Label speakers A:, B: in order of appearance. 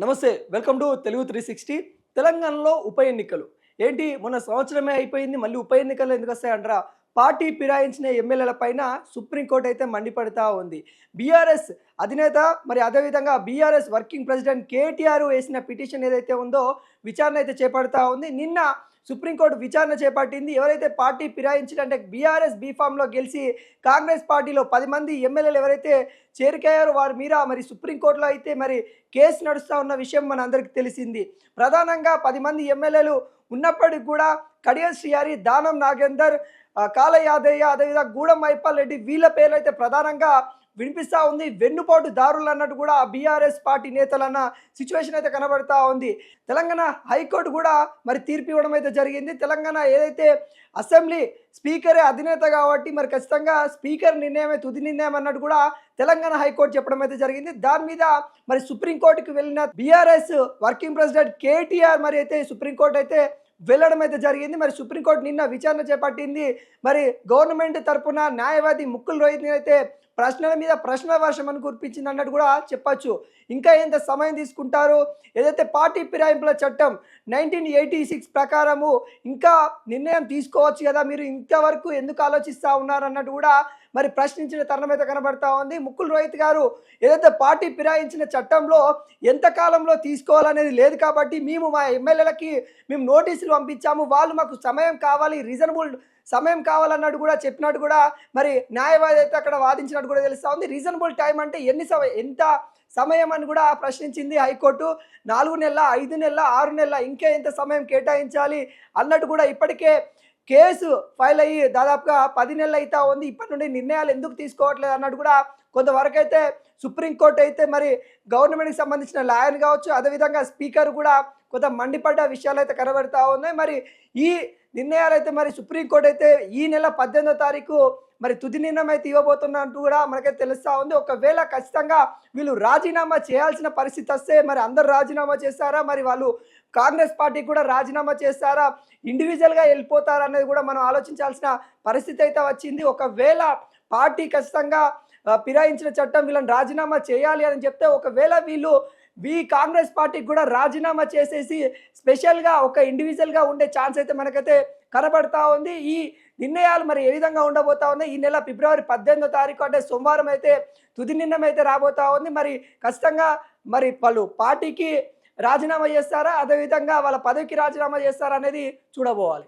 A: నమస్తే welcome to Telugu 360 తెలంగాణలో ఉప ఎన్నికలు ఏంటి మొన్న సంవత్సరమే అయిపోయింది మళ్ళీ ఉప ఎన్నికలు ఎందుకు వస్తాయంటారా పార్టీ ఫిరాయించిన ఎమ్మెల్యేల పైన సుప్రీంకోర్టు అయితే మండిపడతా ఉంది బీఆర్ఎస్ అధినేత మరి అదేవిధంగా బీఆర్ఎస్ వర్కింగ్ ప్రెసిడెంట్ కేటీఆర్ వేసిన పిటిషన్ ఏదైతే ఉందో విచారణ అయితే చేపడతా ఉంది నిన్న సుప్రీంకోర్టు విచారణ చేపట్టింది ఎవరైతే పార్టీ ఫిరాయించిన అంటే బీఆర్ఎస్ బీఫామ్లో గెలిచి కాంగ్రెస్ పార్టీలో 10 మంది ఎమ్మెల్యేలు ఎవరైతే చేరికయ్యారో వారి మీద మరి సుప్రీంకోర్టులో అయితే మరి కేసు నడుస్తూ ఉన్న విషయం మన అందరికీ తెలిసింది ప్రధానంగా 10 మంది ఎమ్మెల్యేలు ఉన్నప్పటికీ కూడా కడియం శ్రీహరి దానం నాగేందర్ కాల యాదయ్య అదేవిధంగా గూడెం మైపాల్ రెడ్డి వీళ్ళ పేర్లు అయితే ప్రధానంగా వినిపిస్తూ ఉంది వెన్నుపోటు దారులు అన్నట్టు కూడా బీఆర్ఎస్ పార్టీ నేతలన్న సిచ్యువేషన్ అయితే కనబడతా ఉంది తెలంగాణ హైకోర్టు కూడా మరి తీర్పు ఇవ్వడం అయితే జరిగింది తెలంగాణ ఏదైతే అసెంబ్లీ స్పీకరే అధినేత కాబట్టి మరి ఖచ్చితంగా స్పీకర్ నిర్ణయమే తుది నిర్ణయం అన్నట్టు కూడా తెలంగాణ హైకోర్టు చెప్పడం అయితే జరిగింది దాని మీద మరి సుప్రీంకోర్టుకు వెళ్ళిన బీఆర్ఎస్ వర్కింగ్ ప్రెసిడెంట్ కేటీఆర్ మరి అయితే సుప్రీంకోర్టు అయితే వెళ్ళడం అయితే జరిగింది మరి సుప్రీంకోర్టు నిన్న విచారణ చేపట్టింది మరి గవర్నమెంట్ తరఫున న్యాయవాది ముకుల్ రోహిత్ని అయితే ప్రశ్నల మీద ప్రశ్నల వర్షం అని కురిపించింది అన్నట్టు కూడా చెప్పచ్చు ఇంకా ఎంత సమయం తీసుకుంటారు ఏదైతే పార్టీ ఫిరాయింపుల చట్టం 1986 ప్రకారము ఇంకా నిర్ణయం తీసుకోవచ్చు కదా మీరు ఇంతవరకు ఎందుకు ఆలోచిస్తూ ఉన్నారు అన్నట్టు కూడా మరి ప్రశ్నించిన తరుణం అయితే కనబడతా ఉంది ముకుల్ రోహిత్ గారు ఏదైతే పార్టీ ఫిరాయించిన చట్టంలో ఎంత కాలంలో తీసుకోవాలనేది లేదు కాబట్టి మేము మా ఎమ్మెల్యేలకి మేము నోటీసులు పంపించాము వాళ్ళు మాకు సమయం కావాలి రీజనబుల్ సమయం కావాలన్నట్టు కూడా చెప్పినట్టు కూడా మరి న్యాయవాది అయితే అక్కడ వాదించినట్టు కూడా తెలుస్తూ ఉంది రీజనబుల్ టైం అంటే ఎంత సమయం అని కూడా ప్రశ్నించింది హైకోర్టు 4 నెలల 5 నెలల 6 నెలల ఇంకా ఎంత సమయం కేటాయించాలి అన్నట్టు కూడా ఇప్పటికే కేసు ఫైల్ అయ్యి దాదాపుగా 10 నెలలు అయితే ఉంది ఇప్పటి నుండి నిర్ణయాలు ఎందుకు తీసుకోవట్లేదు అన్నట్టు కూడా కొంతవరకు అయితే సుప్రీంకోర్టు అయితే మరి గవర్నమెంట్కి సంబంధించిన లాయర్ కావచ్చు అదేవిధంగా స్పీకర్ కూడా కొంత మండిపడ్డ విషయాలు అయితే కనబడతా ఉన్నాయి మరి ఈ నిర్ణయాలు అయితే మరి సుప్రీంకోర్టు అయితే ఈ నెల 18వ తారీఖు మరి తుది నిర్ణయం అయితే ఇవ్వబోతున్నట్టు కూడా మనకైతే తెలుస్తూ ఉంది ఒకవేళ ఖచ్చితంగా వీళ్ళు రాజీనామా చేయాల్సిన పరిస్థితి వస్తే మరి అందరు రాజీనామా చేస్తారా మరి వాళ్ళు కాంగ్రెస్ పార్టీ కూడా రాజీనామా చేస్తారా ఇండివిజువల్గా వెళ్ళిపోతారా అనేది కూడా మనం ఆలోచించాల్సిన పరిస్థితి అయితే వచ్చింది ఒకవేళ పార్టీ ఖచ్చితంగా ఫిరాయించిన చట్టం వీళ్ళని రాజీనామా చేయాలి అని చెప్తే ఒకవేళ వీళ్ళు కాంగ్రెస్ పార్టీకి కూడా రాజీనామా చేసేసి స్పెషల్గా ఒక ఇండివిజువల్గా ఉండే ఛాన్స్ అయితే మనకైతే కనబడతా ఉంది ఈ నిర్ణయాలు మరి ఏ విధంగా ఉండబోతా ఉన్నాయి ఈ నెల ఫిబ్రవరి 18వ తారీఖు అంటే సోమవారం అయితే తుది నిర్ణయం అయితే రాబోతా ఉంది మరి ఖచ్చితంగా మరి వాళ్ళు పార్టీకి రాజీనామా చేస్తారా అదేవిధంగా వాళ్ళ పదవికి రాజీనామా చేస్తారా అనేది చూడబోవాలి